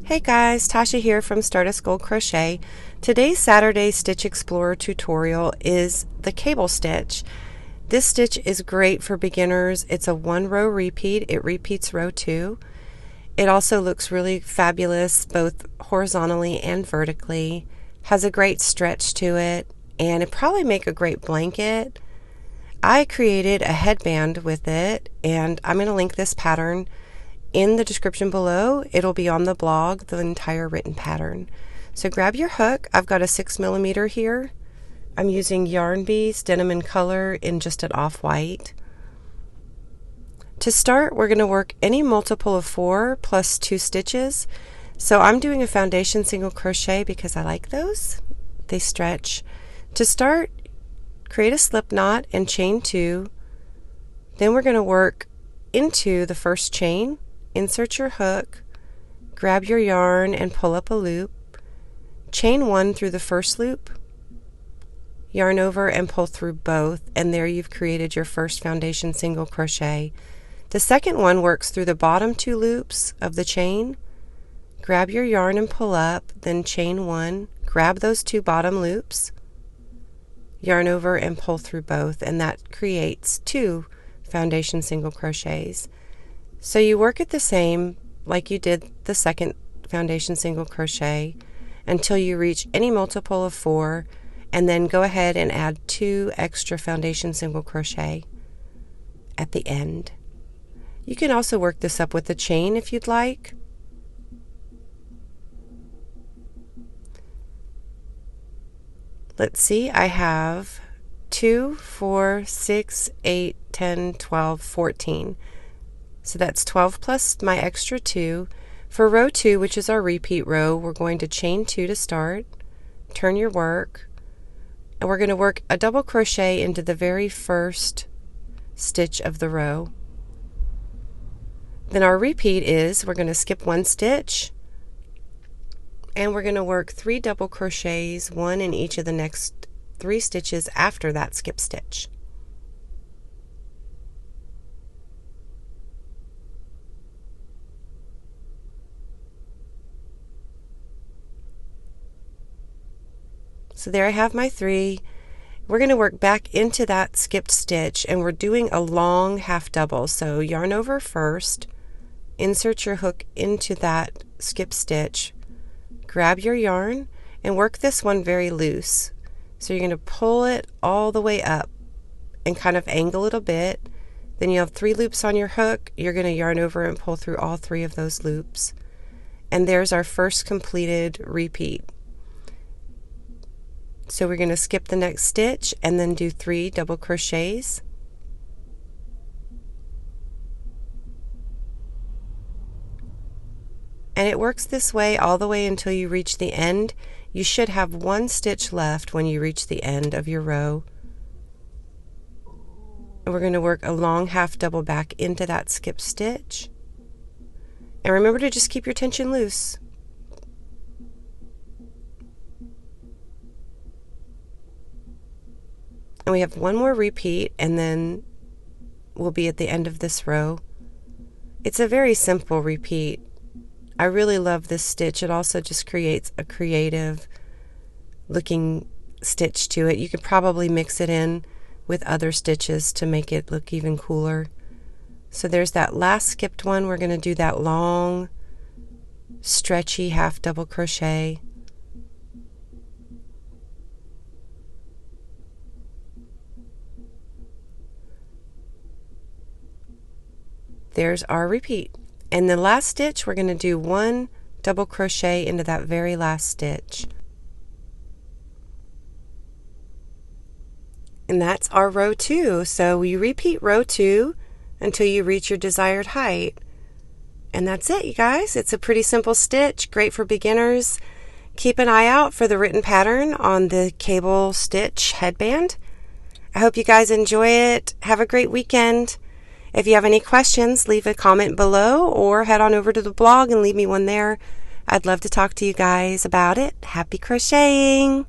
Hey guys, Tasha here from Stardust Gold Crochet. Today's Saturday Stitch Explorer tutorial is the cable stitch. This stitch is great for beginners. It's a 1-row repeat. It repeats row 2. It also looks really fabulous both horizontally and vertically. Has a great stretch to it, and it probably make a great blanket. I created a headband with it, and I'm going to link this pattern in the description below. It'll be on the blog, the entire written pattern. So grab your hook. I've got a 6mm here. I'm using Yarn Bees Denim in Color in just an off-white. To start, we're going to work any multiple of 4 plus 2 stitches. So I'm doing a foundation single crochet because I like those. They stretch. To start, create a slip knot and chain 2. Then we're going to work into the first chain. Insert your hook, grab your yarn and pull up a loop, chain 1 through the first loop, yarn over and pull through both, and there you've created your first foundation single crochet. The second one works through the bottom 2 loops of the chain. Grab your yarn and pull up, then chain 1, grab those 2 bottom loops, yarn over and pull through both, and that creates 2 foundation single crochets. So you work it the same like you did the second foundation single crochet until you reach any multiple of 4, and then go ahead and add 2 extra foundation single crochet at the end. You can also work this up with the chain if you'd like. Let's see, I have 2, 4, 6, 8, 10, 12, 14. So that's 12 plus my extra 2. For row 2, which is our repeat row, we're going to chain 2 to start, turn your work, and we're going to work a double crochet into the very first stitch of the row. Then our repeat is, we're going to skip 1 stitch, and we're going to work 3 double crochets, 1 in each of the next 3 stitches after that skip stitch. So there I have my 3. We're going to work back into that skipped stitch, and we're doing a long half double. So yarn over first, insert your hook into that skip stitch, grab your yarn, and work this one very loose. So you're going to pull it all the way up and kind of angle it a bit. Then you have 3 loops on your hook. You're going to yarn over and pull through all 3 of those loops. And there's our first completed repeat. So we're going to skip the next stitch and then do 3 double crochets. And it works this way all the way until you reach the end. You should have 1 stitch left when you reach the end of your row. And we're going to work a long half double back into that skip stitch. And remember to just keep your tension loose. And we have 1 more repeat, and then we'll be at the end of this row. It's a very simple repeat. I really love this stitch. It also just creates a creative looking stitch to it. You could probably mix it in with other stitches to make it look even cooler. So there's that last skipped one. We're going to do that long, stretchy half double crochet. There's our repeat. And the last stitch, we're going to do 1 double crochet into that very last stitch. And that's our row 2. So you repeat row 2 until you reach your desired height. And that's it, you guys. It's a pretty simple stitch, great for beginners. Keep an eye out for the written pattern on the cable stitch headband. I hope you guys enjoy it. Have a great weekend. If you have any questions, leave a comment below or head on over to the blog and leave me one there. I'd love to talk to you guys about it. Happy crocheting!